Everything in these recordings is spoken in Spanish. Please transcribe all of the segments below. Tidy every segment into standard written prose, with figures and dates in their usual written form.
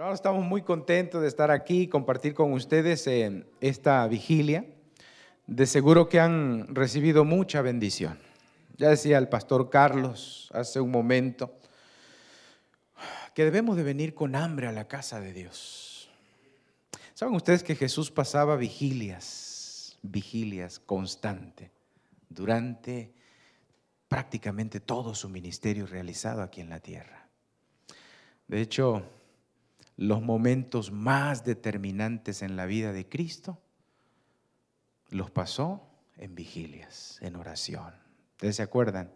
Hermanos, estamos muy contentos de estar aquí y compartir con ustedes en esta vigilia. De seguro que han recibido mucha bendición. Ya decía el pastor Carlos hace un momento que debemos de venir con hambre a la casa de Dios. ¿Saben ustedes que Jesús pasaba vigilias constante durante prácticamente todo su ministerio realizado aquí en la tierra? De hecho, los momentos más determinantes en la vida de Cristo los pasó en vigilias, en oración. ¿Ustedes se acuerdan?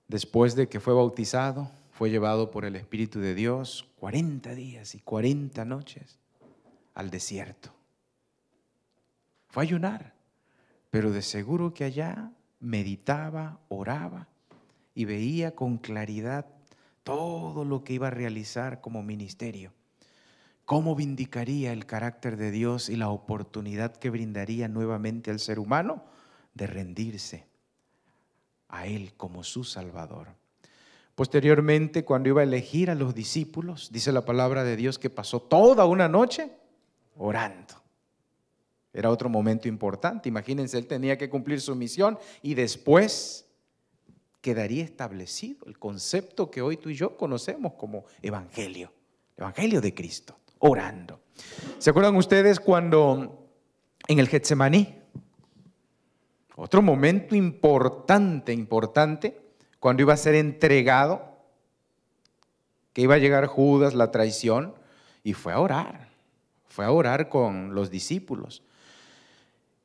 Después de que fue bautizado, fue llevado por el Espíritu de Dios 40 días y 40 noches al desierto. Fue a ayunar, pero de seguro que allá meditaba, oraba y veía con claridad todo lo que iba a realizar como ministerio. ¿Cómo vindicaría el carácter de Dios y la oportunidad que brindaría nuevamente al ser humano de rendirse a Él como su Salvador? Posteriormente, cuando iba a elegir a los discípulos, dice la palabra de Dios que pasó toda una noche orando. Era otro momento importante. Imagínense, Él tenía que cumplir su misión y después quedaría establecido el concepto que hoy tú y yo conocemos como evangelio, el evangelio de Cristo. Orando. ¿Se acuerdan ustedes cuando en el Getsemaní? Otro momento importante, cuando iba a ser entregado, que iba a llegar Judas, la traición, y fue a orar con los discípulos.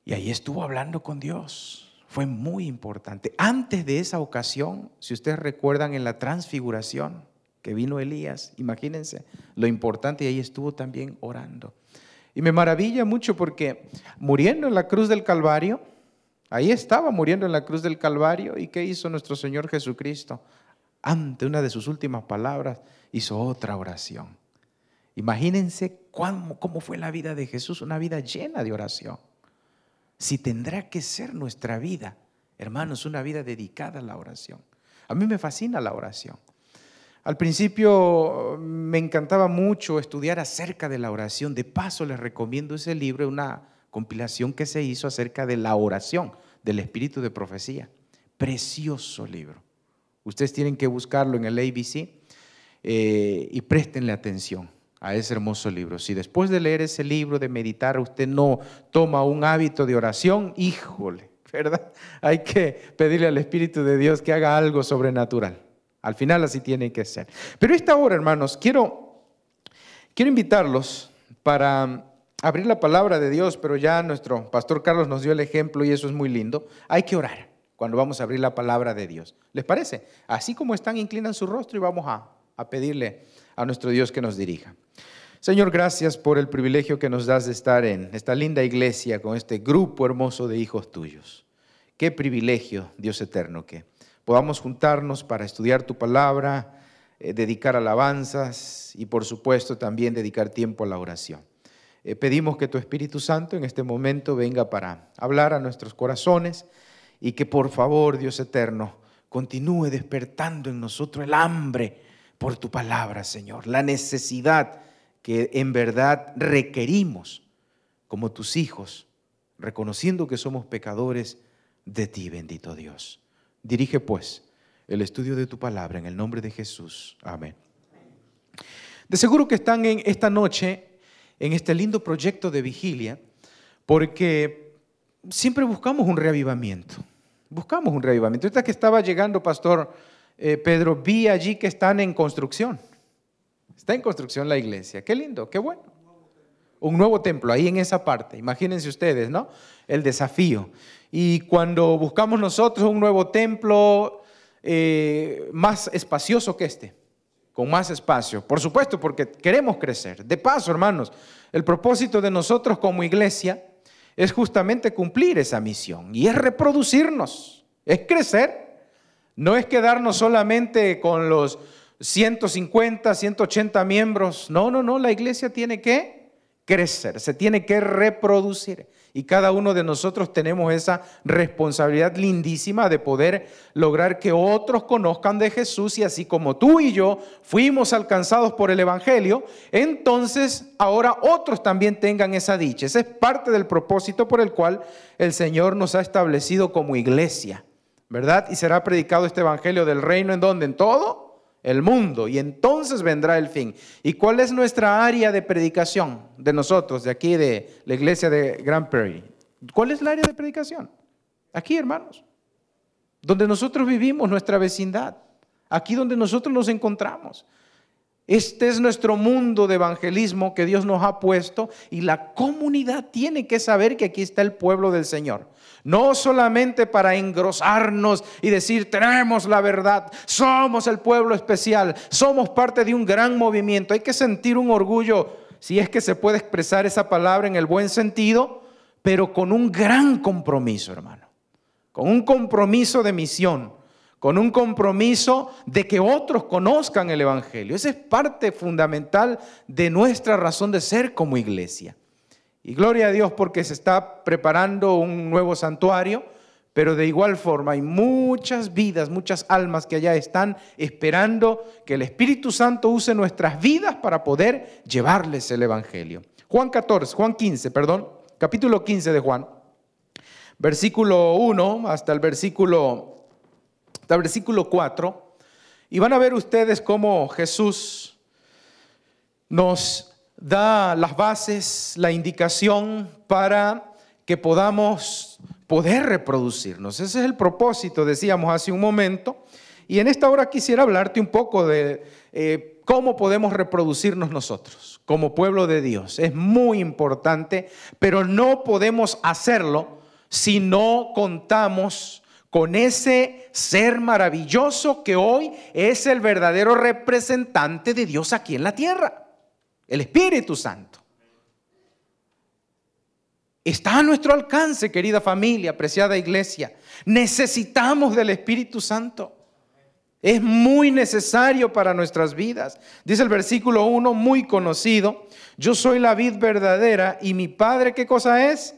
Y ahí estuvo hablando con Dios. Fue muy importante. Antes de esa ocasión, si ustedes recuerdan en la transfiguración, que vino Elías, imagínense lo importante, y ahí estuvo también orando. Y me maravilla mucho porque muriendo en la cruz del Calvario, ahí estaba muriendo en la cruz del Calvario, ¿y qué hizo nuestro Señor Jesucristo? Ante una de sus últimas palabras, hizo otra oración. Imagínense cómo fue la vida de Jesús, una vida llena de oración. Si tendrá que ser nuestra vida, hermanos, una vida dedicada a la oración. A mí me fascina la oración. Al principio me encantaba mucho estudiar acerca de la oración. De paso les recomiendo ese libro, una compilación que se hizo acerca de la oración, del espíritu de profecía. Precioso libro. Ustedes tienen que buscarlo en el ABC y préstenle atención a ese hermoso libro. Si después de leer ese libro, de meditar, usted no toma un hábito de oración, híjole, ¿verdad? Hay que pedirle al Espíritu de Dios que haga algo sobrenatural. Al final así tiene que ser. Pero esta hora, hermanos, quiero invitarlos para abrir la palabra de Dios, pero ya nuestro pastor Carlos nos dio el ejemplo y eso es muy lindo. Hay que orar cuando vamos a abrir la palabra de Dios. ¿Les parece? Así como están, inclinan su rostro y vamos a pedirle a nuestro Dios que nos dirija. Señor, gracias por el privilegio que nos das de estar en esta linda iglesia con este grupo hermoso de hijos tuyos. Qué privilegio, Dios eterno, que podamos juntarnos para estudiar tu palabra, dedicar alabanzas y por supuesto también dedicar tiempo a la oración. Pedimos que tu Espíritu Santo en este momento venga para hablar a nuestros corazones y que por favor, Dios eterno, continúe despertando en nosotros el hambre por tu palabra, Señor, la necesidad que en verdad requerimos como tus hijos, reconociendo que somos pecadores de ti, bendito Dios. Dirige pues el estudio de tu palabra en el nombre de Jesús. Amén. De seguro que están en esta noche en este lindo proyecto de vigilia porque siempre buscamos un reavivamiento. Buscamos un reavivamiento. Ahorita que estaba llegando, pastor Pedro, vi allí que están en construcción. Está en construcción la iglesia. Qué lindo, qué bueno. Un nuevo templo ahí en esa parte. Imagínense ustedes, ¿no? El desafío. Y cuando buscamos nosotros un nuevo templo más espacioso que este, con más espacio, por supuesto, porque queremos crecer. De paso, hermanos, el propósito de nosotros como iglesia es justamente cumplir esa misión y es reproducirnos, es crecer. No es quedarnos solamente con los 150, 180 miembros. No, la iglesia tiene que crecer, se tiene que reproducir. Y cada uno de nosotros tenemos esa responsabilidad lindísima de poder lograr que otros conozcan de Jesús, y así como tú y yo fuimos alcanzados por el Evangelio, entonces ahora otros también tengan esa dicha. Ese es parte del propósito por el cual el Señor nos ha establecido como iglesia, ¿verdad? Y será predicado este Evangelio del reino, ¿en dónde? En todo el mundo, y entonces vendrá el fin. ¿Y cuál es nuestra área de predicación de nosotros, de aquí de la iglesia de Grand Prairie? ¿Cuál es la área de predicación? Aquí, hermanos, donde nosotros vivimos, nuestra vecindad, aquí donde nosotros nos encontramos. Este es nuestro mundo de evangelismo que Dios nos ha puesto, y la comunidad tiene que saber que aquí está el pueblo del Señor. No solamente para engrosarnos y decir tenemos la verdad, somos el pueblo especial, somos parte de un gran movimiento. Hay que sentir un orgullo, si es que se puede expresar esa palabra en el buen sentido, pero con un gran compromiso, hermano, con un compromiso de misión, con un compromiso de que otros conozcan el Evangelio. Esa es parte fundamental de nuestra razón de ser como iglesia. Y gloria a Dios porque se está preparando un nuevo santuario, pero de igual forma hay muchas vidas, muchas almas que allá están esperando que el Espíritu Santo use nuestras vidas para poder llevarles el Evangelio. Capítulo 15 de Juan, versículo 1 hasta el versículo 4, y van a ver ustedes cómo Jesús nos da las bases, la indicación para que podamos poder reproducirnos. Ese es el propósito, decíamos hace un momento, y en esta hora quisiera hablarte un poco de cómo podemos reproducirnos nosotros como pueblo de Dios. Es muy importante, pero no podemos hacerlo si no contamos con ese ser maravilloso que hoy es el verdadero representante de Dios aquí en la tierra. El Espíritu Santo. Está a nuestro alcance, querida familia, apreciada iglesia. Necesitamos del Espíritu Santo. Es muy necesario para nuestras vidas. Dice el versículo 1, muy conocido: yo soy la vid verdadera y mi Padre, ¿qué cosa es?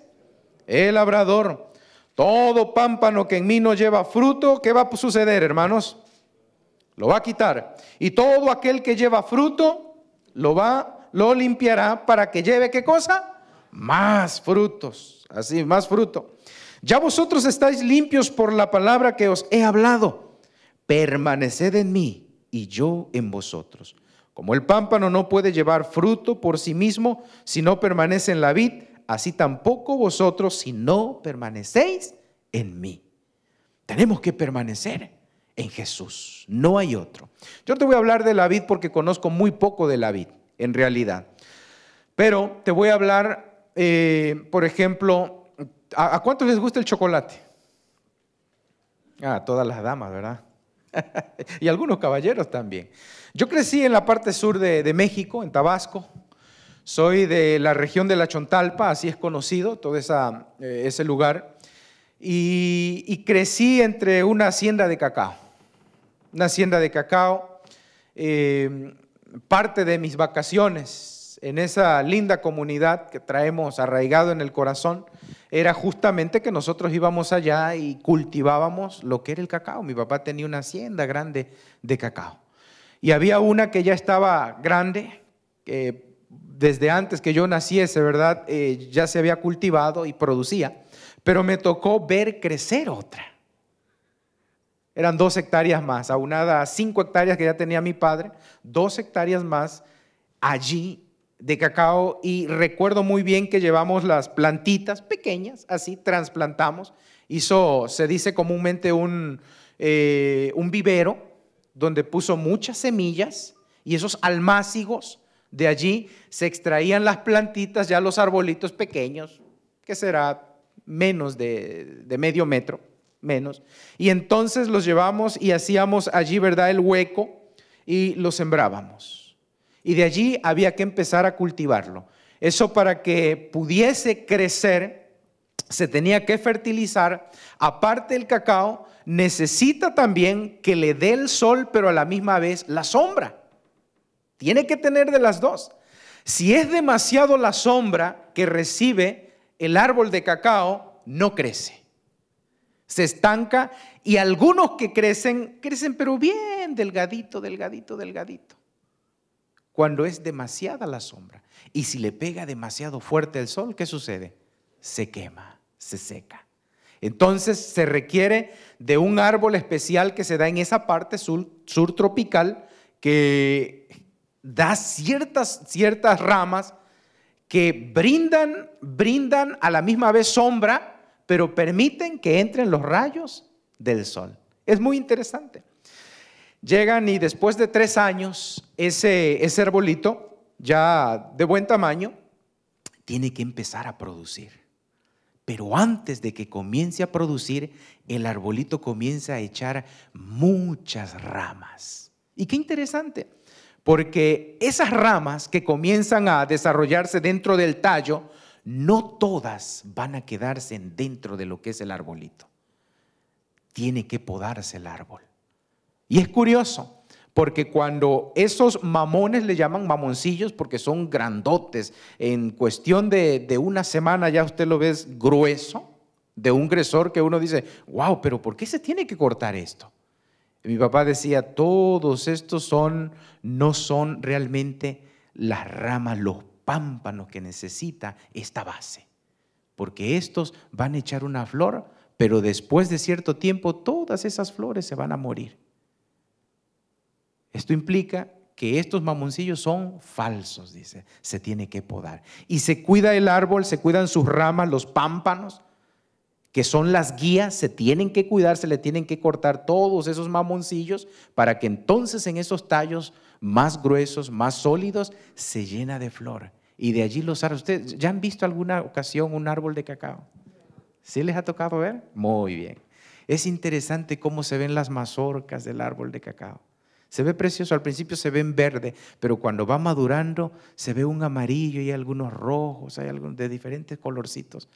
El labrador. Todo pámpano que en mí no lleva fruto, ¿qué va a suceder, hermanos? Lo va a quitar. Y todo aquel que lleva fruto, lo limpiará para que lleve, ¿qué cosa? Más frutos, así, más fruto. Ya vosotros estáis limpios por la palabra que os he hablado. Permaneced en mí y yo en vosotros. Como el pámpano no puede llevar fruto por sí mismo si no permanece en la vid, así tampoco vosotros si no permanecéis en mí. Tenemos que permanecer en Jesús, no hay otro. Yo te voy a hablar de la vid porque conozco muy poco de la vid, en realidad. Pero te voy a hablar, por ejemplo, ¿a cuántos les gusta el chocolate? A todas las damas, ¿verdad? Y algunos caballeros también. Yo crecí en la parte sur de México, en Tabasco. Soy de la región de La Chontalpa, así es conocido, todo ese lugar. Y crecí entre una hacienda de cacao. Una hacienda de cacao. Parte de mis vacaciones en esa linda comunidad que traemos arraigado en el corazón era justamente que nosotros íbamos allá y cultivábamos lo que era el cacao. Mi papá tenía una hacienda grande de cacao. Y había una que ya estaba grande, que desde antes que yo naciese, ¿verdad? Ya se había cultivado y producía, pero me tocó ver crecer otra. Eran 2 hectáreas más, aunada a 5 hectáreas que ya tenía mi padre, 2 hectáreas más allí de cacao, y recuerdo muy bien que llevamos las plantitas pequeñas, así trasplantamos, se dice comúnmente un vivero donde puso muchas semillas, y esos almácigos de allí se extraían las plantitas, ya los arbolitos pequeños, que será menos de medio metro, menos, y entonces los llevamos y hacíamos allí, ¿verdad?, el hueco y lo sembrábamos. Y de allí había que empezar a cultivarlo. Eso, para que pudiese crecer, se tenía que fertilizar. Aparte, el cacao necesita también que le dé el sol, pero a la misma vez la sombra. Tiene que tener de las dos. Si es demasiado la sombra que recibe el árbol de cacao, no crece. Se estanca y algunos que crecen pero bien delgadito, delgadito, delgadito. Cuando es demasiada la sombra y si le pega demasiado fuerte el sol, ¿qué sucede? Se quema, se seca. Entonces se requiere de un árbol especial que se da en esa parte sur tropical que da ciertas ramas que brindan a la misma vez sombra, pero permiten que entren los rayos del sol. Es muy interesante. Llegan y después de 3 años, ese arbolito, ya de buen tamaño, tiene que empezar a producir. Pero antes de que comience a producir, el arbolito comienza a echar muchas ramas. Y qué interesante, porque esas ramas que comienzan a desarrollarse dentro del tallo, no todas van a quedarse dentro de lo que es el arbolito. Tiene que podarse el árbol. Y es curioso, porque cuando esos mamones, le llaman mamoncillos porque son grandotes, en cuestión de una semana ya usted lo ve grueso, de un grosor que uno dice, wow, pero ¿por qué se tiene que cortar esto? Y mi papá decía, todos estos no son realmente las ramas, los pámpanos que necesita esta base, porque estos van a echar una flor, pero después de cierto tiempo todas esas flores se van a morir. Esto implica que estos mamoncillos son falsos, dice, se tiene que podar. Y se cuida el árbol, se cuidan sus ramas, los pámpanos, que son las guías, se tienen que cuidar, se le tienen que cortar todos esos mamoncillos para que entonces en esos tallos más gruesos, más sólidos, se llena de flor. Y de allí los árboles. ¿Ustedes ya han visto alguna ocasión un árbol de cacao? ¿Sí les ha tocado ver? Muy bien. Es interesante cómo se ven las mazorcas del árbol de cacao. Se ve precioso, al principio se ve en verde, pero cuando va madurando se ve un amarillo y algunos rojos, hay algunos de diferentes colorcitos.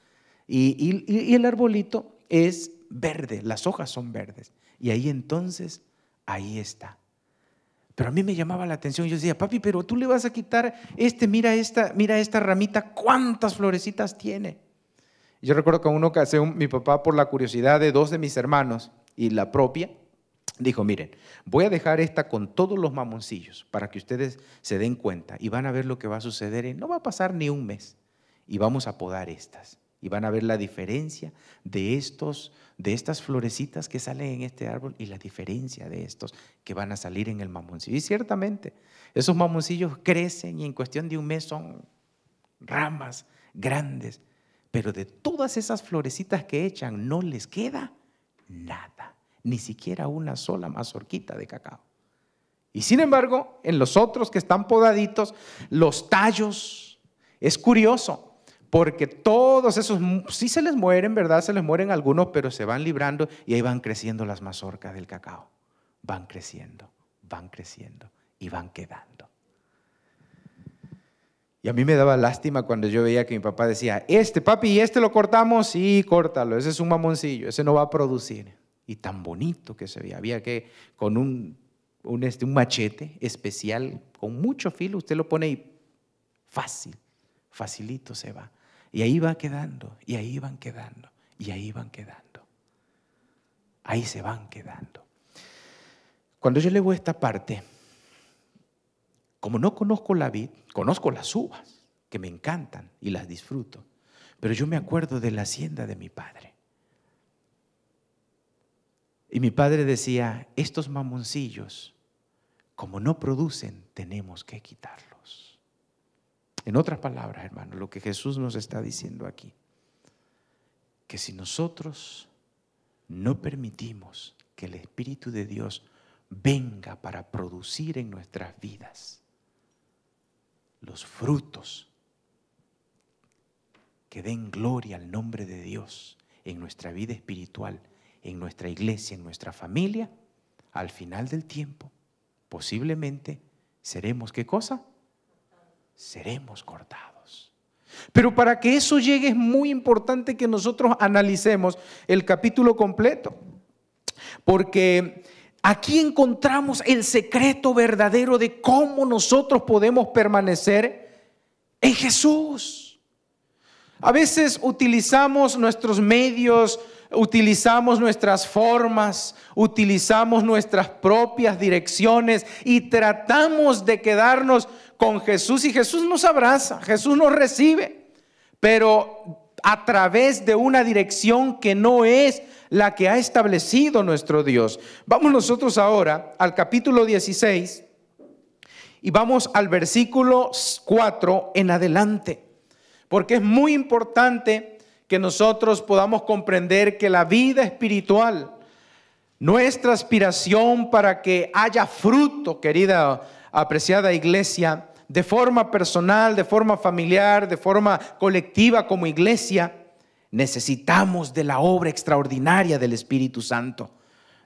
Y el arbolito es verde, las hojas son verdes. Y ahí entonces, ahí está. Pero a mí me llamaba la atención, yo decía, papi, pero tú le vas a quitar mira esta ramita, ¿cuántas florecitas tiene? Yo recuerdo que en una ocasión mi papá, por la curiosidad de 2 de mis hermanos y la propia, dijo, miren, voy a dejar esta con todos los mamoncillos para que ustedes se den cuenta y van a ver lo que va a suceder. No va a pasar ni un mes y vamos a podar estas y van a ver la diferencia de estas florecitas que salen en este árbol y la diferencia de estos que van a salir en el mamoncillo. Y ciertamente, esos mamoncillos crecen y en cuestión de un mes son ramas grandes, pero de todas esas florecitas que echan no les queda nada. Ni siquiera una sola mazorquita de cacao. Y sin embargo, en los otros que están podaditos, los tallos, es curioso, porque todos esos, sí se les mueren, ¿verdad? Se les mueren algunos, pero se van librando y ahí van creciendo las mazorcas del cacao. Van creciendo y van quedando. Y a mí me daba lástima cuando yo veía que mi papá decía, papi, ¿y lo cortamos? Sí, córtalo, ese es un mamoncillo, ese no va a producir. Y tan bonito que se veía, había que con un machete especial, con mucho filo, usted lo pone y facilito se va. Y ahí va quedando, y ahí van quedando, y ahí van quedando. Ahí se van quedando. Cuando yo leo esta parte, como no conozco la vid, conozco las uvas, que me encantan y las disfruto, pero yo me acuerdo de la hacienda de mi padre. Y mi padre decía, estos mamoncillos, como no producen, tenemos que quitarlos. En otras palabras, hermano, lo que Jesús nos está diciendo aquí, que si nosotros no permitimos que el Espíritu de Dios venga para producir en nuestras vidas los frutos que den gloria al nombre de Dios en nuestra vida espiritual, en nuestra iglesia, en nuestra familia, al final del tiempo, posiblemente seremos, ¿qué cosa? Seremos cortados. Pero para que eso llegue es muy importante que nosotros analicemos el capítulo completo, porque aquí encontramos el secreto verdadero de cómo nosotros podemos permanecer en Jesús. A veces utilizamos nuestros medios, utilizamos nuestras formas, utilizamos nuestras propias direcciones y tratamos de quedarnos con Jesús, y Jesús nos abraza, Jesús nos recibe, pero a través de una dirección que no es la que ha establecido nuestro Dios. Vamos nosotros ahora al capítulo 16 y vamos al versículo 4 en adelante, porque es muy importante que nosotros podamos comprender que la vida espiritual, nuestra aspiración para que haya fruto, querida, apreciada iglesia, de forma personal, de forma familiar, de forma colectiva como iglesia, necesitamos de la obra extraordinaria del Espíritu Santo.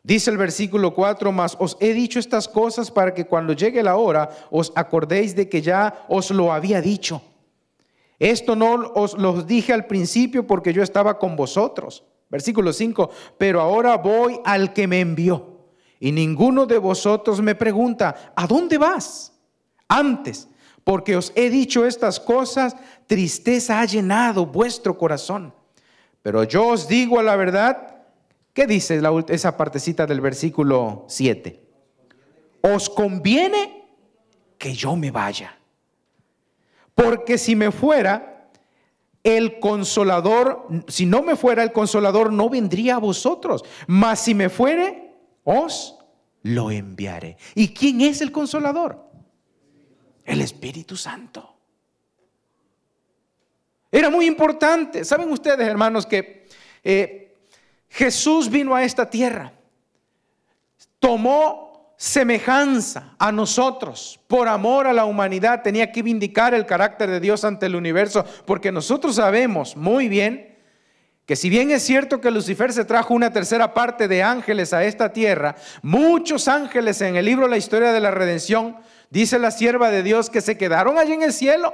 Dice el versículo 4, mas os he dicho estas cosas para que cuando llegue la hora os acordéis de que ya os lo había dicho. Esto no os lo dije al principio porque yo estaba con vosotros. Versículo 5, pero ahora voy al que me envió y ninguno de vosotros me pregunta, ¿a dónde vas? Antes, porque os he dicho estas cosas, tristeza ha llenado vuestro corazón. Pero yo os digo la verdad. ¿Qué dice esa partecita del versículo 7? Os conviene que yo me vaya. Porque si me fuera el Consolador, si no me fuera el Consolador, no vendría a vosotros. Mas si me fuere, os lo enviaré. ¿Y quién es el Consolador? El Espíritu Santo. Era muy importante. ¿Saben ustedes, hermanos, que Jesús vino a esta tierra, tomó semejanza a nosotros, por amor a la humanidad, tenía que vindicar el carácter de Dios ante el universo, porque nosotros sabemos muy bien que si bien es cierto que Lucifer se trajo una tercera parte de ángeles a esta tierra, muchos ángeles en el libro La Historia de la Redención, dice la sierva de Dios que se quedaron allí en el cielo,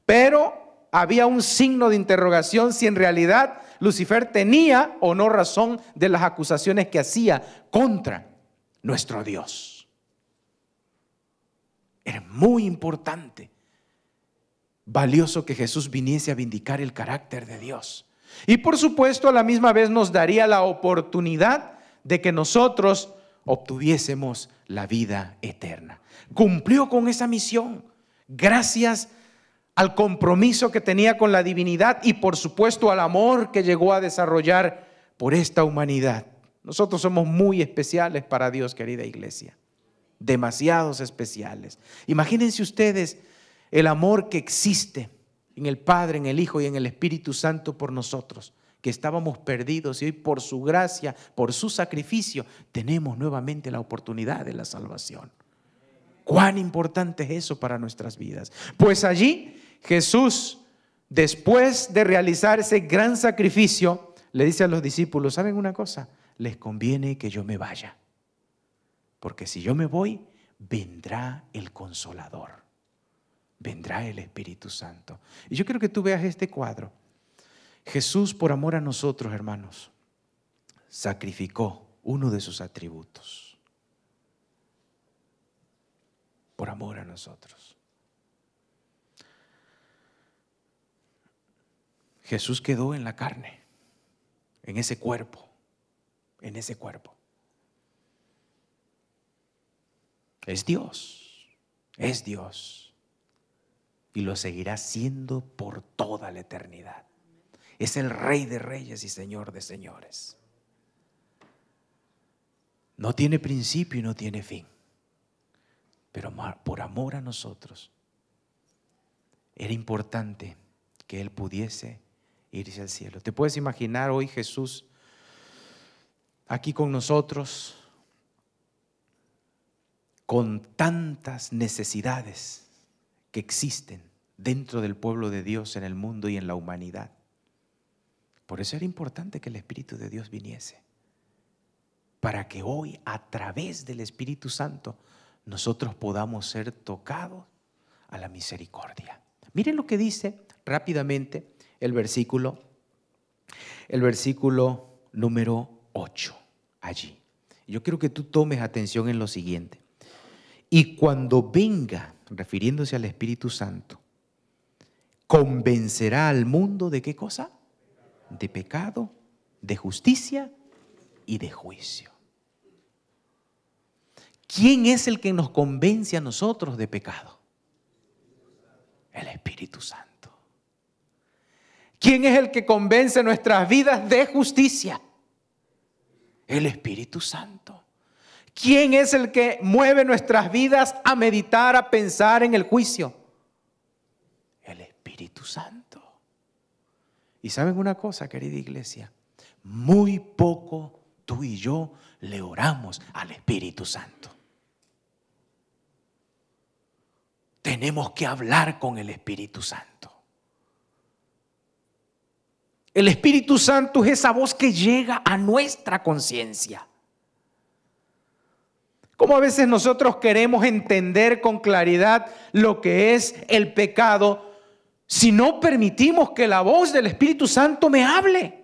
pero había un signo de interrogación si en realidad Lucifer tenía o no razón de las acusaciones que hacía contra nuestro Dios. Era muy importante, valioso que Jesús viniese a vindicar el carácter de Dios. Y por supuesto a la misma vez nos daría la oportunidad de que nosotros obtuviésemos la vida eterna. Cumplió con esa misión gracias al compromiso que tenía con la divinidad y por supuesto al amor que llegó a desarrollar por esta humanidad. Nosotros somos muy especiales para Dios, querida iglesia, demasiados especiales. Imagínense ustedes el amor que existe en el Padre, en el Hijo y en el Espíritu Santo por nosotros, que estábamos perdidos y hoy por su gracia, por su sacrificio, tenemos nuevamente la oportunidad de la salvación. ¿Cuán importante es eso para nuestras vidas? Pues allí Jesús, después de realizar ese gran sacrificio, le dice a los discípulos, ¿saben una cosa? Les conviene que yo me vaya, porque si yo me voy, vendrá el Consolador, vendrá el Espíritu Santo. Y yo quiero que tú veas este cuadro. Jesús, por amor a nosotros, hermanos, sacrificó uno de sus atributos, por amor a nosotros. Jesús quedó en la carne, en ese cuerpo, en ese cuerpo. Es Dios y lo seguirá siendo por toda la eternidad. Es el Rey de reyes y Señor de señores. No tiene principio y no tiene fin, pero por amor a nosotros era importante que Él pudiese irse al cielo. ¿Te puedes imaginar hoy Jesús aquí con nosotros, con tantas necesidades que existen dentro del pueblo de Dios, en el mundo y en la humanidad? Por eso era importante que el Espíritu de Dios viniese, para que hoy a través del Espíritu Santo nosotros podamos ser tocados a la misericordia. Miren lo que dice rápidamente el versículo número 8 allí. Yo quiero que tú tomes atención en lo siguiente. Y cuando venga, refiriéndose al Espíritu Santo, convencerá al mundo ¿de qué cosa? De pecado, de justicia y de juicio. ¿Quién es el que nos convence a nosotros de pecado? El Espíritu Santo. ¿Quién es el que convence nuestras vidas de justicia? El Espíritu Santo. ¿Quién es el que mueve nuestras vidas a meditar, a pensar en el juicio? El Espíritu Santo. Y ¿saben una cosa, querida iglesia? Muy poco tú y yo le oramos al Espíritu Santo. Tenemos que hablar con el Espíritu Santo. El Espíritu Santo es esa voz que llega a nuestra conciencia. Como a veces nosotros queremos entender con claridad lo que es el pecado si no permitimos que la voz del Espíritu Santo me hable.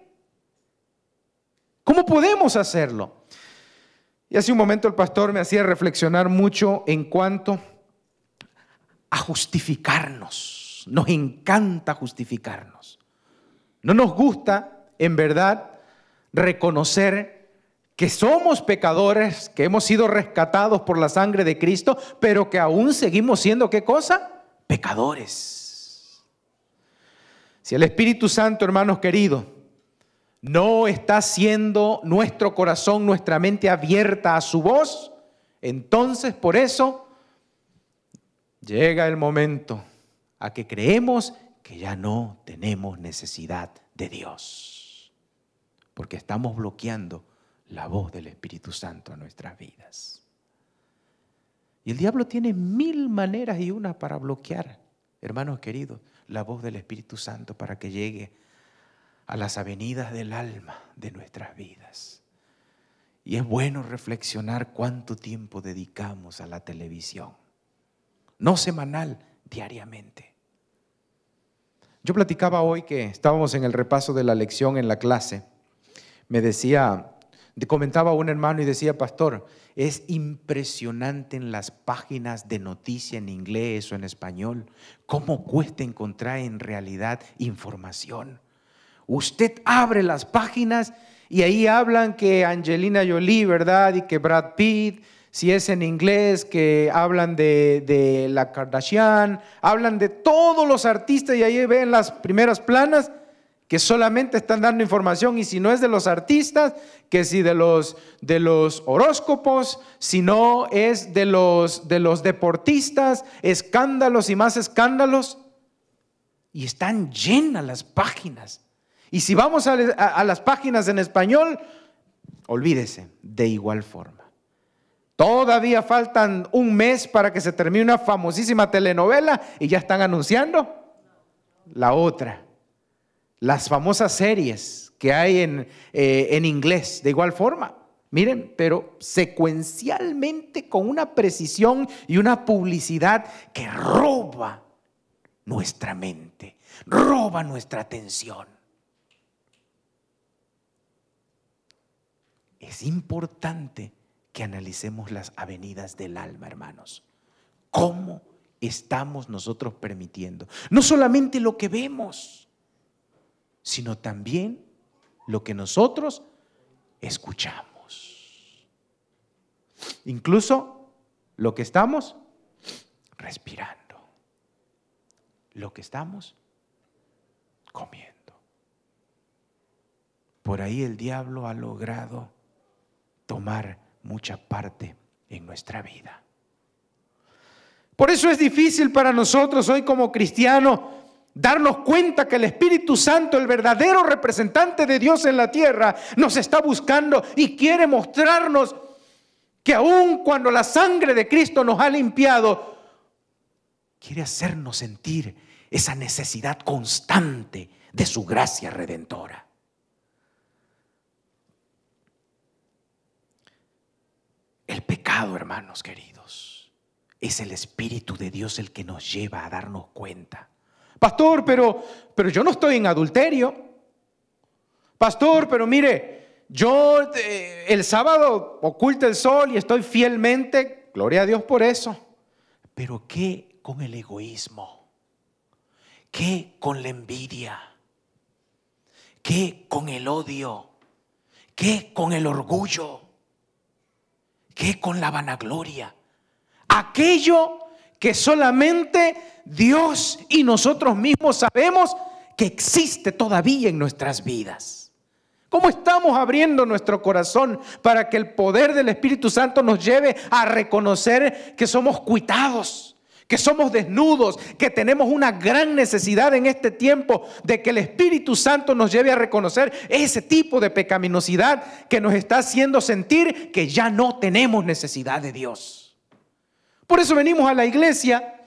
¿Cómo podemos hacerlo? Y hace un momento el pastor me hacía reflexionar mucho en cuanto a justificarnos. Nos encanta justificarnos. No nos gusta, en verdad, reconocer que somos pecadores, que hemos sido rescatados por la sangre de Cristo, pero que aún seguimos siendo, ¿qué cosa? Pecadores. Si el Espíritu Santo, hermanos queridos, no está haciendo nuestro corazón, nuestra mente abierta a su voz, entonces por eso llega el momento a que creemos que ya no tenemos necesidad de Dios, porque estamos bloqueando la voz del Espíritu Santo en nuestras vidas. Y el diablo tiene 1000 maneras y una para bloquear, hermanos queridos, la voz del Espíritu Santo para que llegue a las avenidas del alma de nuestras vidas. Y es bueno reflexionar cuánto tiempo dedicamos a la televisión, no semanal, diariamente. Yo platicaba hoy que estábamos en el repaso de la lección en la clase. Comentaba un hermano y decía: pastor, es impresionante en las páginas de noticia en inglés o en español cómo cuesta encontrar en realidad información. Usted abre las páginas y ahí hablan que Angelina Jolie, ¿verdad? Y que Brad Pitt. Si es en inglés, que hablan de la Kardashian, hablan de todos los artistas y ahí ven las primeras planas que solamente están dando información. Y si no es de los artistas, que si de los horóscopos, si no es de los deportistas, escándalos y más escándalos. Y están llenas las páginas. Y si vamos a las páginas en español, olvídese, de igual forma. Todavía faltan un mes para que se termine una famosísima telenovela y ya están anunciando la otra. Las famosas series que hay en inglés, de igual forma. Miren, pero secuencialmente con una precisión y una publicidad que roba nuestra mente, roba nuestra atención. Es importante que analicemos las avenidas del alma, hermanos. ¿Cómo estamos nosotros permitiendo? No solamente lo que vemos, sino también lo que nosotros escuchamos. Incluso lo que estamos respirando, lo que estamos comiendo. Por ahí el diablo ha logrado tomar mucha parte en nuestra vida. Por eso es difícil para nosotros hoy como cristianos darnos cuenta que el Espíritu Santo, el verdadero representante de Dios en la tierra, nos está buscando y quiere mostrarnos que aun cuando la sangre de Cristo nos ha limpiado, quiere hacernos sentir esa necesidad constante de su gracia redentora. El pecado, hermanos queridos, es el Espíritu de Dios el que nos lleva a darnos cuenta. Pastor, pero yo no estoy en adulterio. Pastor, pero mire, yo el sábado oculto el sol y estoy fielmente, gloria a Dios por eso. Pero ¿qué con el egoísmo? ¿Qué con la envidia? ¿Qué con el odio? ¿Qué con el orgullo? ¿Qué con la vanagloria? Aquello que solamente Dios y nosotros mismos sabemos que existe todavía en nuestras vidas. ¿Cómo estamos abriendo nuestro corazón para que el poder del Espíritu Santo nos lleve a reconocer que somos cuitados, que somos desnudos, que tenemos una gran necesidad en este tiempo de que el Espíritu Santo nos lleve a reconocer ese tipo de pecaminosidad que nos está haciendo sentir que ya no tenemos necesidad de Dios? Por eso venimos a la iglesia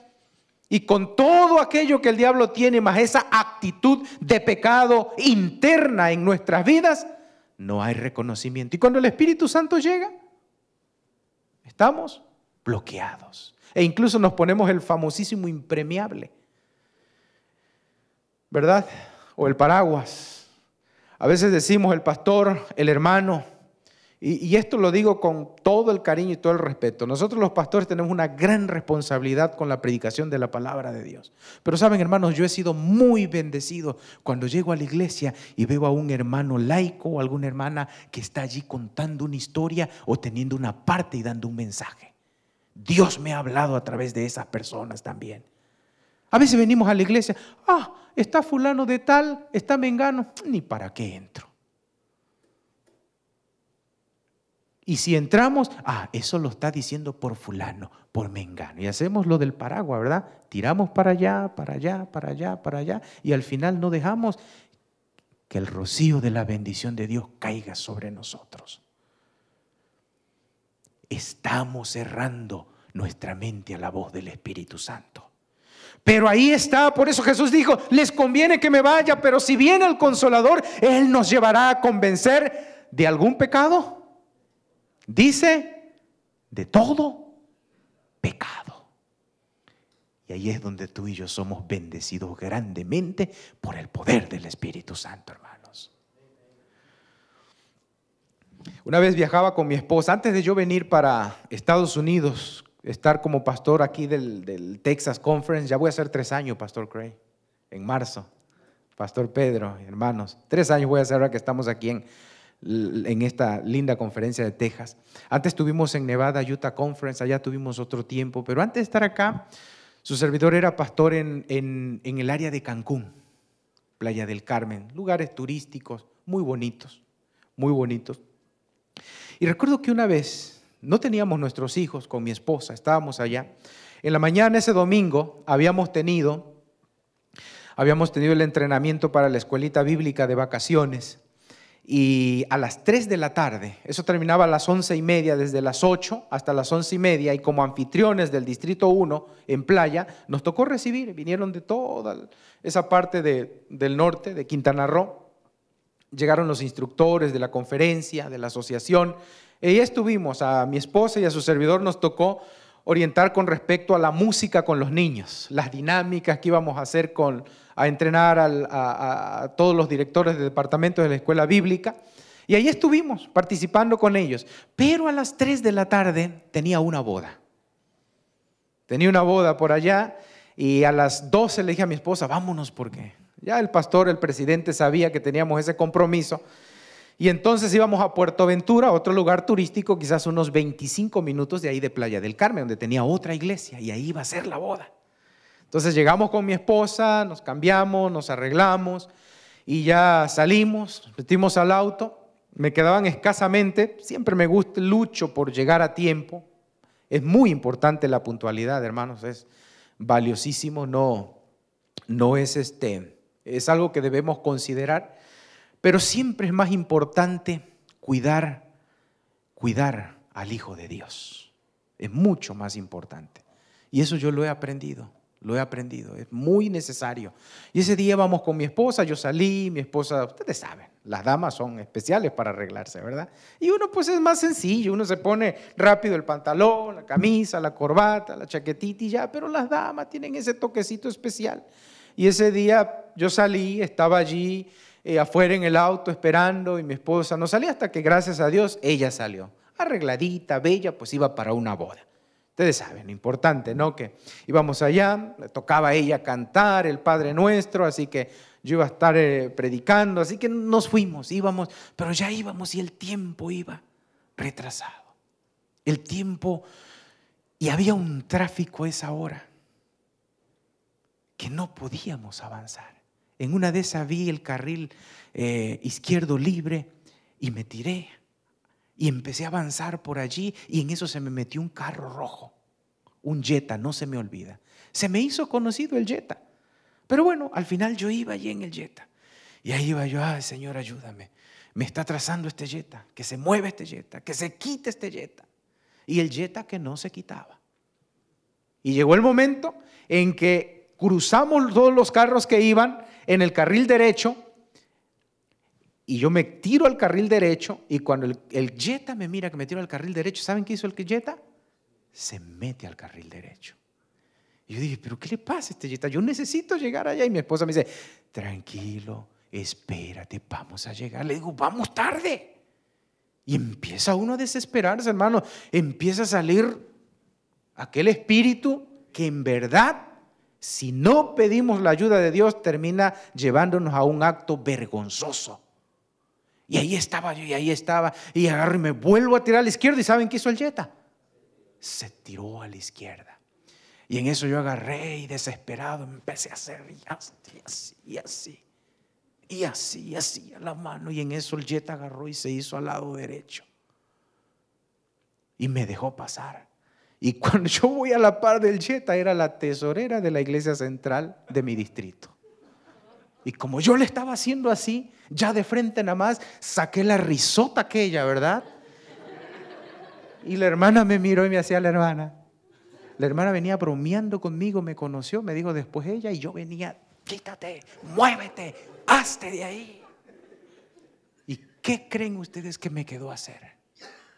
y con todo aquello que el diablo tiene, más esa actitud de pecado interna en nuestras vidas, no hay reconocimiento. Y cuando el Espíritu Santo llega, estamos bloqueados. E incluso nos ponemos el famosísimo impermeable, ¿verdad? O el paraguas. A veces decimos el pastor, el hermano, y esto lo digo con todo el cariño y todo el respeto. Nosotros los pastores tenemos una gran responsabilidad con la predicación de la palabra de Dios. Pero saben, hermanos, yo he sido muy bendecido cuando llego a la iglesia y veo a un hermano laico o alguna hermana que está allí contando una historia o teniendo una parte y dando un mensaje. Dios me ha hablado a través de esas personas también. A veces venimos a la iglesia, está fulano de tal, está mengano, ni para qué entro. Y si entramos, eso lo está diciendo por fulano, por mengano. Y hacemos lo del paraguas, ¿verdad? Tiramos para allá, para allá, para allá, para allá. Y al final no dejamos que el rocío de la bendición de Dios caiga sobre nosotros. Estamos cerrando nuestra mente a la voz del Espíritu Santo. Pero ahí está, por eso Jesús dijo, les conviene que me vaya, pero si viene el Consolador, Él nos llevará a convencer de algún pecado. Dice, de todo pecado. Y ahí es donde tú y yo somos bendecidos grandemente por el poder del Espíritu Santo, hermanos. Una vez viajaba con mi esposa, antes de yo venir para Estados Unidos, estar como pastor aquí del Texas Conference. Ya voy a hacer 3 años, Pastor Craig, en marzo. Pastor Pedro, hermanos, 3 años voy a hacer ahora que estamos aquí en esta linda conferencia de Texas. Antes estuvimos en Nevada, Utah Conference, allá tuvimos otro tiempo, pero antes de estar acá, su servidor era pastor en el área de Cancún, Playa del Carmen, lugares turísticos muy bonitos, muy bonitos. Y recuerdo que una vez, no teníamos nuestros hijos con mi esposa, estábamos allá. En la mañana ese domingo habíamos tenido el entrenamiento para la escuelita bíblica de vacaciones. Y a las 3 de la tarde, eso terminaba a las 11:30, desde las 8 hasta las 11:30, y como anfitriones del Distrito 1 en Playa, nos tocó recibir, vinieron de toda esa parte del norte, de Quintana Roo, llegaron los instructores de la conferencia, de la asociación, y ahí estuvimos, a mi esposa y a su servidor nos tocó orientar con respecto a la música con los niños, las dinámicas que íbamos a hacer a entrenar a todos los directores de departamentos de la escuela bíblica. Y ahí estuvimos participando con ellos. Pero a las 3 de la tarde tenía una boda. Tenía una boda por allá y a las 12 le dije a mi esposa, vámonos porque ya el pastor, el presidente sabía que teníamos ese compromiso. Y entonces íbamos a Puerto Ventura, otro lugar turístico, quizás unos 25 minutos de ahí de Playa del Carmen, donde tenía otra iglesia y ahí iba a ser la boda. Entonces llegamos con mi esposa, nos cambiamos, nos arreglamos y ya salimos, metimos al auto. Me quedaban escasamente, siempre me gusta, lucho por llegar a tiempo. Es muy importante la puntualidad, hermanos, es valiosísimo, no es algo que debemos considerar. Pero siempre es más importante cuidar al Hijo de Dios. Es mucho más importante. Y eso yo lo he aprendido, es muy necesario. Y ese día vamos con mi esposa, yo salí, mi esposa, ustedes saben, las damas son especiales para arreglarse, ¿verdad? Y uno pues es más sencillo, uno se pone rápido el pantalón, la camisa, la corbata, la chaquetita y ya, pero las damas tienen ese toquecito especial. Y ese día yo salí, estaba allí, afuera en el auto esperando y mi esposa no salía hasta que gracias a Dios ella salió, arregladita, bella, pues iba para una boda. Ustedes saben, importante, ¿no? Que íbamos allá, le tocaba a ella cantar el Padre Nuestro, así que yo iba a estar predicando, así que nos fuimos, íbamos, pero ya íbamos y el tiempo iba retrasado. El tiempo, y había un tráfico a esa hora que no podíamos avanzar. En una de esas vi el carril izquierdo libre y me tiré. Y empecé a avanzar por allí y en eso se me metió un carro rojo, un Jetta, no se me olvida. Se me hizo conocido el Jetta. Pero bueno, al final yo iba allí en el Jetta. Y ahí iba yo, ay Señor, ayúdame. Me está atrasando este Jetta, que se mueve este Jetta, que se quite este Jetta. Y el Jetta que no se quitaba. Y llegó el momento en que cruzamos todos los carros que iban en el carril derecho. Y yo me tiro al carril derecho y cuando el Jetta me mira que me tiro al carril derecho, ¿saben qué hizo el Jetta? Se mete al carril derecho. Y yo dije, ¿pero qué le pasa a este Jetta? Yo necesito llegar allá. Y mi esposa me dice, tranquilo, espérate, vamos a llegar. Le digo, vamos tarde. Y empieza uno a desesperarse, hermano. Empieza a salir aquel espíritu que en verdad, si no pedimos la ayuda de Dios, termina llevándonos a un acto vergonzoso. Y ahí estaba yo, y agarro y me vuelvo a tirar a la izquierda. ¿Y saben qué hizo el Jetta? Se tiró a la izquierda. Y en eso yo agarré y desesperado empecé a hacer y así a la mano. Y en eso el Jetta agarró y se hizo al lado derecho. Y me dejó pasar. Y cuando yo voy a la par del Jetta, era la tesorera de la iglesia central de mi distrito. Y como yo le estaba haciendo así, ya de frente nada más, saqué la risota aquella, ¿verdad? Y la hermana me miró y me hacía la hermana. La hermana venía bromeando conmigo, me conoció, me dijo después ella, y yo venía, quítate, muévete, hazte de ahí. ¿Y qué creen ustedes que me quedó a hacer?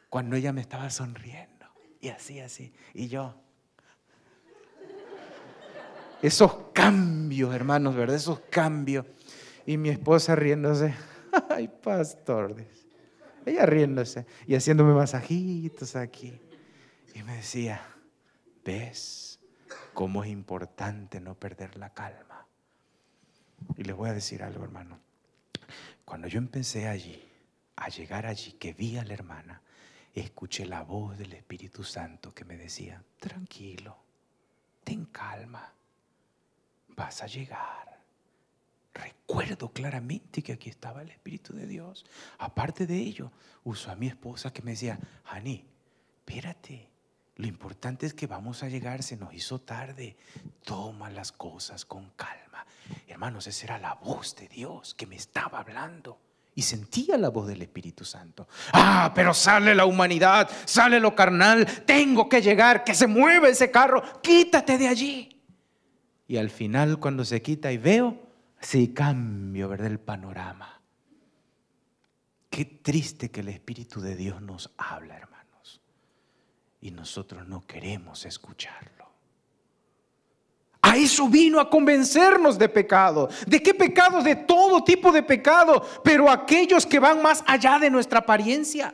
Cuando ella me estaba sonriendo, y así, y yo. Esos cambios, hermanos, ¿verdad? Esos cambios. Y mi esposa riéndose. Ay, pastor. Ella riéndose y haciéndome masajitos aquí. Y me decía, ¿ves cómo es importante no perder la calma? Y les voy a decir algo, hermano. Cuando yo empecé a llegar allí, que vi a la hermana, escuché la voz del Espíritu Santo que me decía, tranquilo, ten calma. Vas a llegar. Recuerdo claramente que aquí estaba el Espíritu de Dios. Aparte de ello, usó a mi esposa que me decía, Hani, espérate, lo importante es que vamos a llegar, se nos hizo tarde. Toma las cosas con calma. Hermanos, esa era la voz de Dios que me estaba hablando. Y sentía la voz del Espíritu Santo. Pero sale la humanidad, sale lo carnal. Tengo que llegar, que se mueve ese carro. Quítate de allí. Y al final cuando se quita y veo, sí cambio, ¿verdad? El panorama. Qué triste que el Espíritu de Dios nos habla, hermanos. Y nosotros no queremos escucharlo. A eso vino a convencernos de pecado. ¿De qué pecados? De todo tipo de pecado. Pero aquellos que van más allá de nuestra apariencia.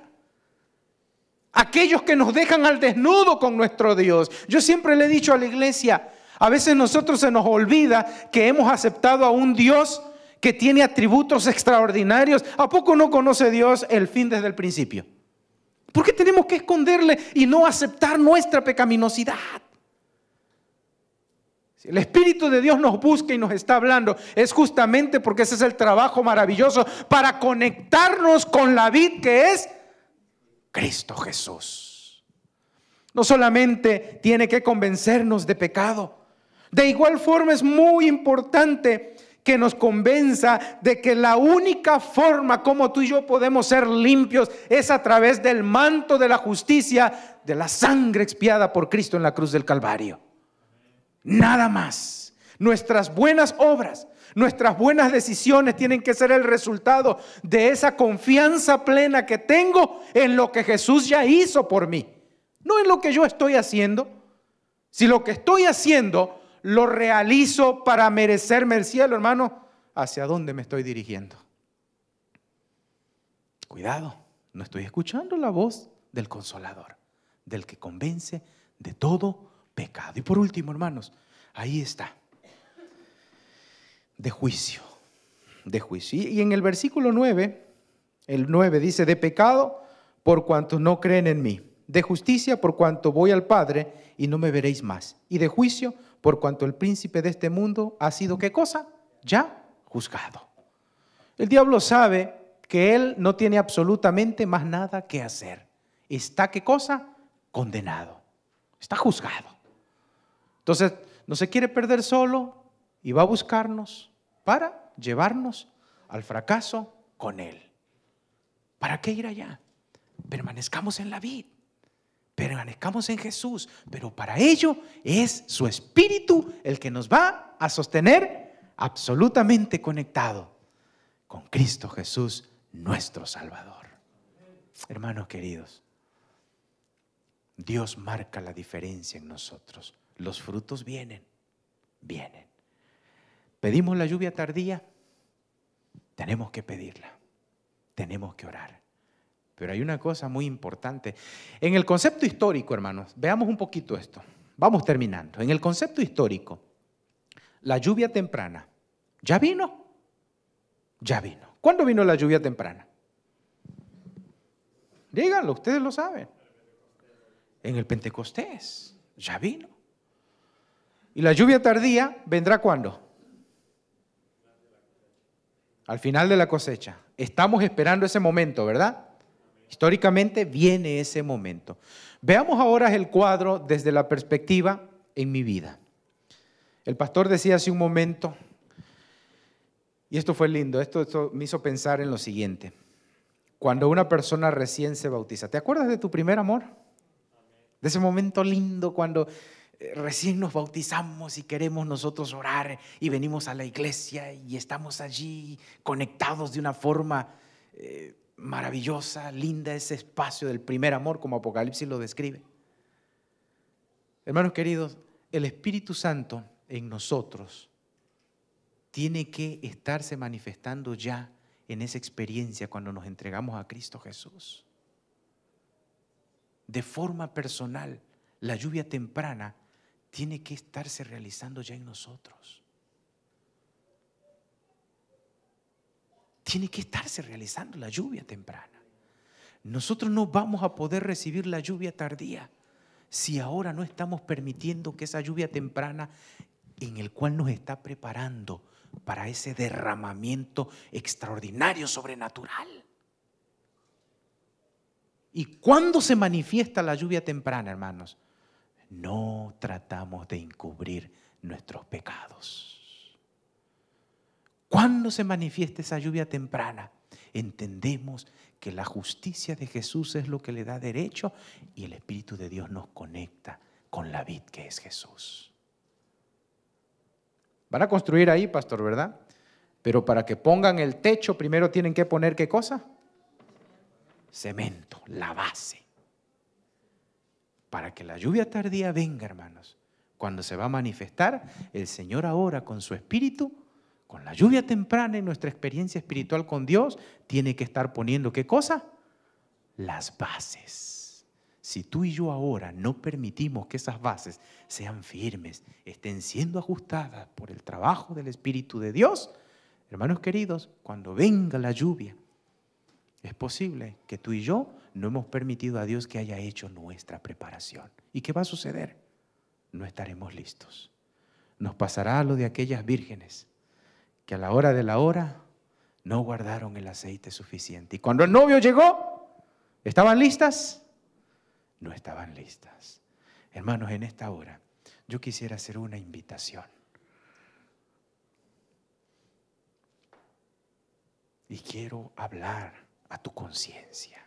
Aquellos que nos dejan al desnudo con nuestro Dios. Yo siempre le he dicho a la iglesia, a veces nosotros se nos olvida que hemos aceptado a un Dios que tiene atributos extraordinarios. ¿A poco no conoce Dios el fin desde el principio? ¿Por qué tenemos que esconderle y no aceptar nuestra pecaminosidad? Si el Espíritu de Dios nos busca y nos está hablando, es justamente porque ese es el trabajo maravilloso para conectarnos con la vid que es Cristo Jesús. No solamente tiene que convencernos de pecado. De igual forma es muy importante que nos convenza de que la única forma como tú y yo podemos ser limpios es a través del manto de la justicia, de la sangre expiada por Cristo en la cruz del Calvario. Nada más. Nuestras buenas obras, nuestras buenas decisiones tienen que ser el resultado de esa confianza plena que tengo en lo que Jesús ya hizo por mí. No en lo que yo estoy haciendo. Si lo que estoy haciendo lo realizo para merecerme el cielo, hermano, ¿hacia dónde me estoy dirigiendo? Cuidado, no estoy escuchando la voz del Consolador, del que convence de todo pecado. Y por último, hermanos, ahí está, de juicio, de juicio. Y en el versículo 9, el 9 dice, de pecado por cuanto no creen en mí, de justicia por cuanto voy al Padre y no me veréis más, y de juicio por cuanto el príncipe de este mundo ha sido, ¿qué cosa? Ya juzgado. El diablo sabe que él no tiene absolutamente más nada que hacer. Está, ¿qué cosa? Condenado. Está juzgado. Entonces, no se quiere perder solo y va a buscarnos para llevarnos al fracaso con él. ¿Para qué ir allá? Permanezcamos en la vid, permanezcamos en Jesús, pero para ello es su Espíritu el que nos va a sostener absolutamente conectado con Cristo Jesús, nuestro Salvador. Hermanos queridos, Dios marca la diferencia en nosotros. Los frutos vienen. Pedimos la lluvia tardía, tenemos que pedirla, tenemos que orar. Pero hay una cosa muy importante. En el concepto histórico, hermanos, veamos un poquito esto. Vamos terminando. En el concepto histórico, la lluvia temprana, ¿ya vino? Ya vino. ¿Cuándo vino la lluvia temprana? Díganlo, ustedes lo saben. En el Pentecostés, ya vino. ¿Y la lluvia tardía vendrá cuándo? Al final de la cosecha. Estamos esperando ese momento, ¿verdad? Históricamente viene ese momento. Veamos ahora el cuadro desde la perspectiva en mi vida. El pastor decía hace un momento, y esto fue lindo, esto me hizo pensar en lo siguiente. Cuando una persona recién se bautiza, ¿te acuerdas de tu primer amor? De ese momento lindo cuando recién nos bautizamos y queremos nosotros orar y venimos a la iglesia y estamos allí conectados de una forma maravillosa, linda, ese espacio del primer amor como Apocalipsis lo describe. Hermanos queridos, el Espíritu Santo en nosotros tiene que estarse manifestando ya en esa experiencia cuando nos entregamos a Cristo Jesús. De forma personal, la lluvia temprana tiene que estarse realizando ya en nosotros. Tiene que estarse realizando la lluvia temprana. Nosotros no vamos a poder recibir la lluvia tardía si ahora no estamos permitiendo que esa lluvia temprana en el cual nos está preparando para ese derramamiento extraordinario, sobrenatural. ¿Y cuándo se manifiesta la lluvia temprana, hermanos? No tratamos de encubrir nuestros pecados. ¿Cuándo se manifiesta esa lluvia temprana? Entendemos que la justicia de Jesús es lo que le da derecho y el Espíritu de Dios nos conecta con la vid que es Jesús. Van a construir ahí, pastor, ¿verdad? Pero para que pongan el techo, primero tienen que poner ¿qué cosa? Cemento, la base. Para que la lluvia tardía venga, hermanos, cuando se va a manifestar, el Señor ahora con su Espíritu, con la lluvia temprana en nuestra experiencia espiritual con Dios, tiene que estar poniendo ¿qué cosa? Las bases. Si tú y yo ahora no permitimos que esas bases sean firmes, estén siendo ajustadas por el trabajo del Espíritu de Dios, hermanos queridos, cuando venga la lluvia, es posible que tú y yo no hemos permitido a Dios que haya hecho nuestra preparación. ¿Y qué va a suceder? No estaremos listos. Nos pasará lo de aquellas vírgenes que a la hora de la hora no guardaron el aceite suficiente. Y cuando el novio llegó, ¿estaban listas? No estaban listas. Hermanos, en esta hora yo quisiera hacer una invitación. Y quiero hablar a tu conciencia.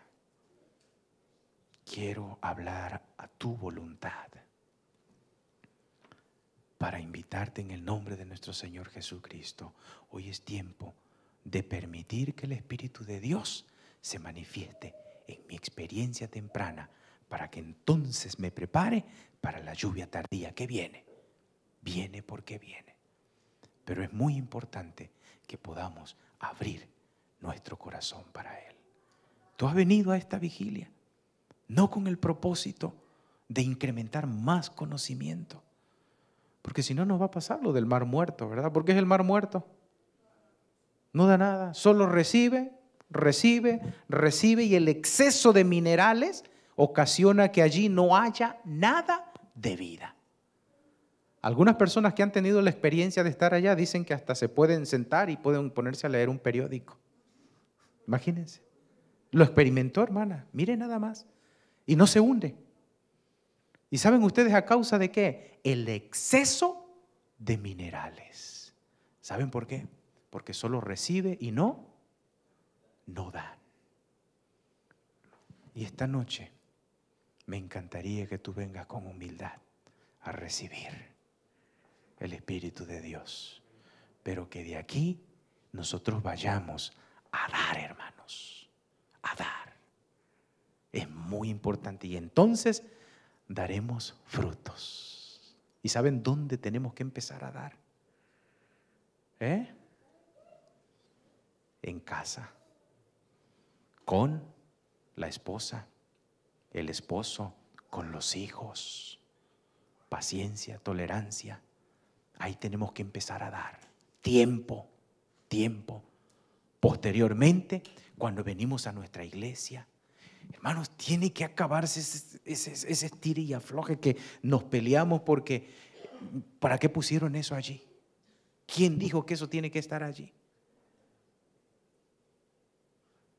Quiero hablar a tu voluntad para invitarte en el nombre de nuestro Señor Jesucristo. Hoy es tiempo de permitir que el Espíritu de Dios se manifieste en mi experiencia temprana para que entonces me prepare para la lluvia tardía que viene. Viene porque viene. Pero es muy importante que podamos abrir nuestro corazón para Él. Tú has venido a esta vigilia no con el propósito de incrementar más conocimiento. Porque si no nos va a pasar lo del mar muerto, ¿verdad? ¿Por qué es el mar muerto? No da nada, solo recibe, recibe, recibe, y el exceso de minerales ocasiona que allí no haya nada de vida. Algunas personas que han tenido la experiencia de estar allá dicen que hasta se pueden sentar y pueden ponerse a leer un periódico. Imagínense. Lo experimentó, hermana, mire nada más. Y no se hunde. ¿Y saben ustedes a causa de qué? El exceso de minerales. ¿Saben por qué? Porque solo recibe y no da. Y esta noche me encantaría que tú vengas con humildad a recibir el Espíritu de Dios. Pero que de aquí nosotros vayamos a dar, hermanos, a dar. Es muy importante. Y entonces daremos frutos. ¿Y saben dónde tenemos que empezar a dar? En casa, con la esposa, el esposo, con los hijos. Paciencia, tolerancia. Ahí tenemos que empezar a dar. Tiempo. Posteriormente, cuando venimos a nuestra iglesia, hermanos, tiene que acabarse ese estire y afloje que nos peleamos porque ¿para qué pusieron eso allí? ¿Quién dijo que eso tiene que estar allí?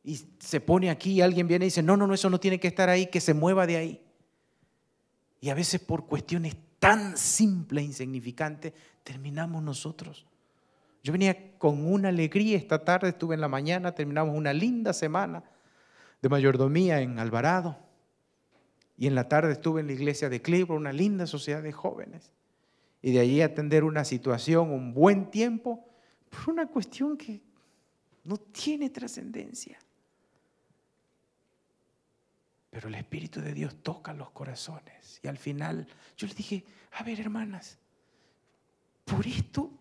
Y se pone aquí y alguien viene y dice, no, eso no tiene que estar ahí, que se mueva de ahí. Y a veces por cuestiones tan simples e insignificantes terminamos nosotros. Yo venía con una alegría esta tarde, estuve en la mañana, terminamos una linda semana de mayordomía en Alvarado. Y en la tarde estuve en la iglesia de Cleveland, una linda sociedad de jóvenes. Y de allí atender una situación, un buen tiempo, por una cuestión que no tiene trascendencia. Pero el Espíritu de Dios toca los corazones. Y al final yo les dije, a ver, hermanas, por esto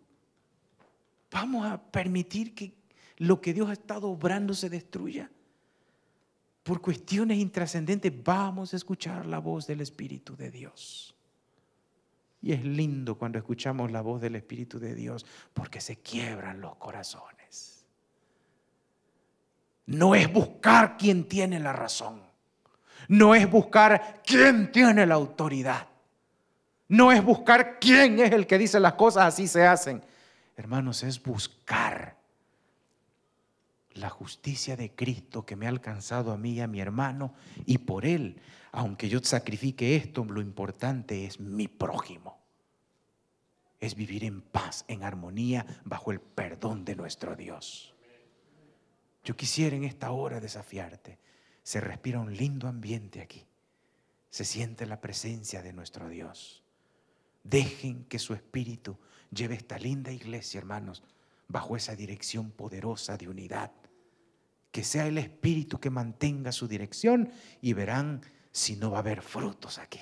vamos a permitir que lo que Dios ha estado obrando se destruya. Por cuestiones intrascendentes vamos a escuchar la voz del Espíritu de Dios. Y es lindo cuando escuchamos la voz del Espíritu de Dios porque se quiebran los corazones. No es buscar quién tiene la razón. No es buscar quién tiene la autoridad. No es buscar quién es el que dice las cosas así se hacen. Hermanos, es buscar la justicia de Cristo que me ha alcanzado a mí y a mi hermano, y por Él, aunque yo sacrifique esto, lo importante es mi prójimo. Es vivir en paz, en armonía, bajo el perdón de nuestro Dios. Yo quisiera en esta hora desafiarte. Se respira un lindo ambiente aquí. Se siente la presencia de nuestro Dios. Dejen que su Espíritu lleve esta linda iglesia, hermanos, bajo esa dirección poderosa de unidad. Que sea el Espíritu que mantenga su dirección y verán si no va a haber frutos aquí.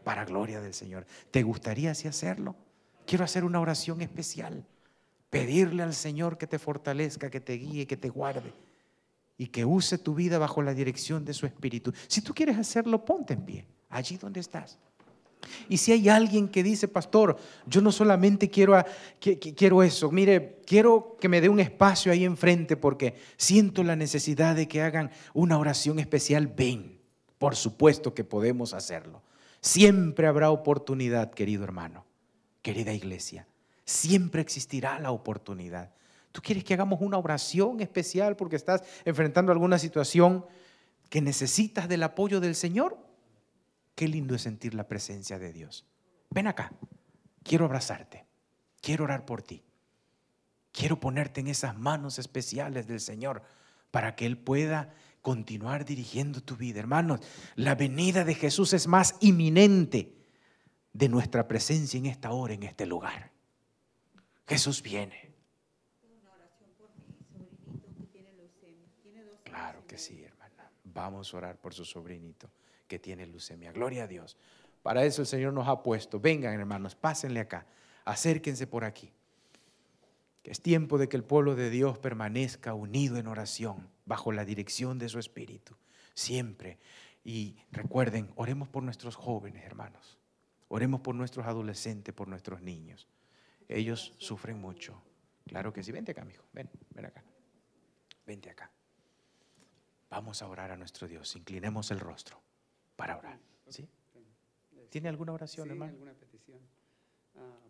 Para gloria del Señor. ¿Te gustaría así hacerlo? Quiero hacer una oración especial. Pedirle al Señor que te fortalezca, que te guíe, que te guarde y que use tu vida bajo la dirección de su Espíritu. Si tú quieres hacerlo, ponte en pie, allí donde estás. Y si hay alguien que dice, pastor, yo no solamente quiero eso, mire, quiero que me dé un espacio ahí enfrente porque siento la necesidad de que hagan una oración especial, ven, por supuesto que podemos hacerlo. Siempre habrá oportunidad, querido hermano, querida iglesia, siempre existirá la oportunidad. ¿Tú quieres que hagamos una oración especial porque estás enfrentando alguna situación que necesitas del apoyo del Señor? Qué lindo es sentir la presencia de Dios. Ven acá, quiero abrazarte, quiero orar por ti. Quiero ponerte en esas manos especiales del Señor para que Él pueda continuar dirigiendo tu vida. Hermanos, la venida de Jesús es más inminente de nuestra presencia en esta hora, en este lugar. Jesús viene. Claro que sí, hermana. Vamos a orar por su sobrinito que tiene leucemia. Gloria a Dios. Para eso el Señor nos ha puesto. Vengan, hermanos, pásenle acá. Acérquense por aquí. Que es tiempo de que el pueblo de Dios permanezca unido en oración bajo la dirección de su Espíritu. Siempre. Y recuerden, oremos por nuestros jóvenes, hermanos. Oremos por nuestros adolescentes, por nuestros niños. Ellos sufren mucho. Claro que sí. Vente acá, mijo. Ven acá. Vente acá. Vamos a orar a nuestro Dios. Inclinemos el rostro para orar. ¿Sí? ¿Tiene alguna oración, hermano? ¿Alguna petición?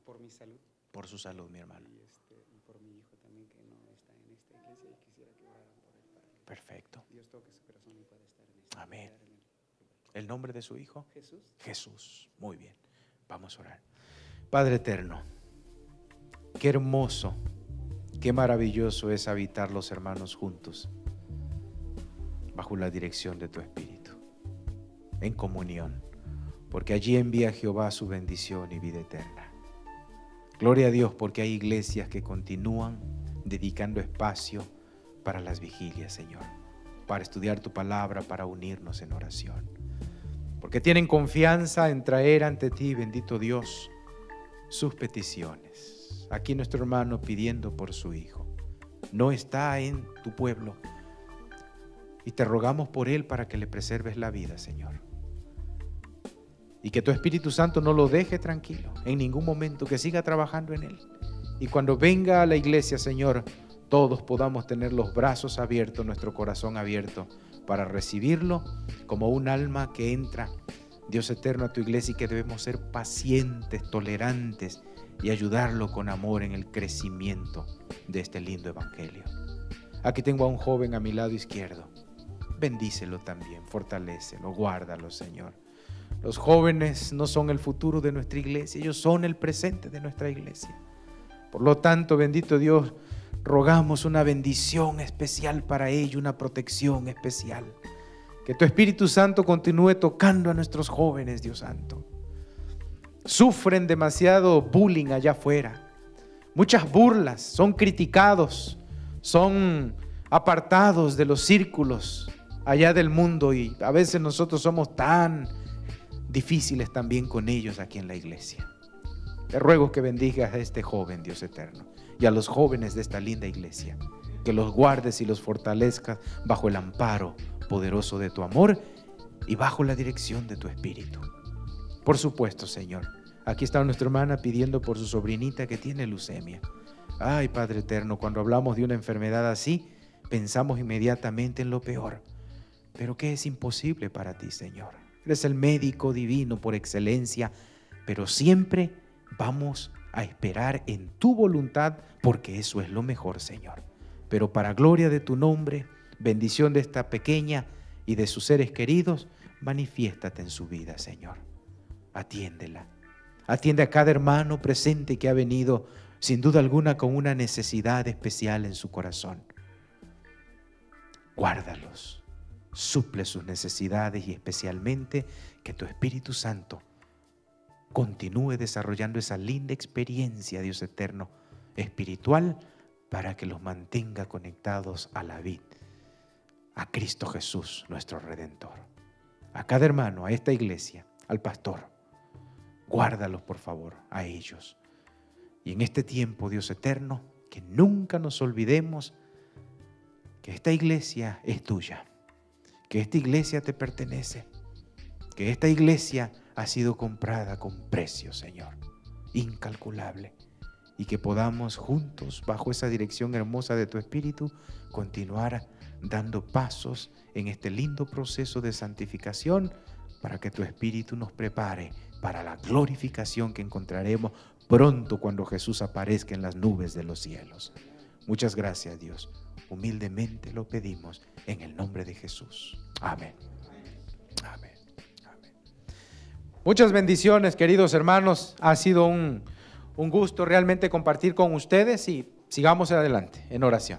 Por mi salud. Por su salud, mi hermano. Y por mi hijo también, que no está en esta iglesia, y quisiera que oraran por él. Perfecto. Dios toque su corazón y pueda estar en esta. Amén. ¿El nombre de su hijo? Jesús. Jesús. Muy bien. Vamos a orar. Padre eterno, qué hermoso, qué maravilloso es habitar los hermanos juntos, bajo la dirección de tu Espíritu, en comunión, porque allí envía Jehová su bendición y vida eterna. Gloria a Dios, porque hay iglesias que continúan dedicando espacio para las vigilias, Señor, para estudiar tu palabra, para unirnos en oración, porque tienen confianza en traer ante ti, bendito Dios, sus peticiones. Aquí nuestro hermano pidiendo por su hijo, no está en tu pueblo, y te rogamos por él para que le preserves la vida, Señor, y que tu Espíritu Santo no lo deje tranquilo en ningún momento, que siga trabajando en él, y cuando venga a la iglesia, Señor, todos podamos tener los brazos abiertos, nuestro corazón abierto para recibirlo como un alma que entra, Dios eterno, a tu iglesia, y que debemos ser pacientes, tolerantes y ayudarlo con amor en el crecimiento de este lindo evangelio. Aquí tengo a un joven a mi lado izquierdo. Bendícelo también, fortalécelo, guárdalo, Señor. Los jóvenes no son el futuro de nuestra iglesia, ellos son el presente de nuestra iglesia. Por lo tanto, bendito Dios, rogamos una bendición especial para ellos, una protección especial. Que tu Espíritu Santo continúe tocando a nuestros jóvenes, Dios Santo. Sufren demasiado bullying allá afuera, muchas burlas, son criticados, son apartados de los círculos allá del mundo, y a veces nosotros somos tan difíciles también con ellos aquí en la iglesia. Te ruego que bendigas a este joven, Dios eterno, y a los jóvenes de esta linda iglesia, que los guardes y los fortalezcas bajo el amparo poderoso de tu amor y bajo la dirección de tu Espíritu. Por supuesto, Señor, aquí está nuestra hermana pidiendo por su sobrinita que tiene leucemia. Ay, Padre eterno, cuando hablamos de una enfermedad así, pensamos inmediatamente en lo peor. Pero ¿qué es imposible para ti, Señor? Eres el médico divino por excelencia, pero siempre vamos a esperar en tu voluntad, porque eso es lo mejor, Señor. Pero para gloria de tu nombre, bendición de esta pequeña y de sus seres queridos, manifiéstate en su vida, Señor. Atiéndela. Atiende a cada hermano presente que ha venido, sin duda alguna, con una necesidad especial en su corazón. Guárdalos, suple sus necesidades, y especialmente que tu Espíritu Santo continúe desarrollando esa linda experiencia, Dios eterno, espiritual, para que los mantenga conectados a la vid, a Cristo Jesús, nuestro Redentor. A cada hermano, a esta iglesia, al pastor, guárdalos por favor, a ellos. Y en este tiempo, Dios eterno, que nunca nos olvidemos que esta iglesia es tuya, que esta iglesia te pertenece, que esta iglesia ha sido comprada con precio, Señor, incalculable, y que podamos juntos, bajo esa dirección hermosa de tu Espíritu, continuar dando pasos en este lindo proceso de santificación, para que tu Espíritu nos prepare para la glorificación que encontraremos pronto cuando Jesús aparezca en las nubes de los cielos. Muchas gracias, Dios. Humildemente lo pedimos en el nombre de Jesús. Amén. Amén. Amén. Muchas bendiciones, queridos hermanos. Ha sido un gusto realmente compartir con ustedes, y sigamos adelante en oración.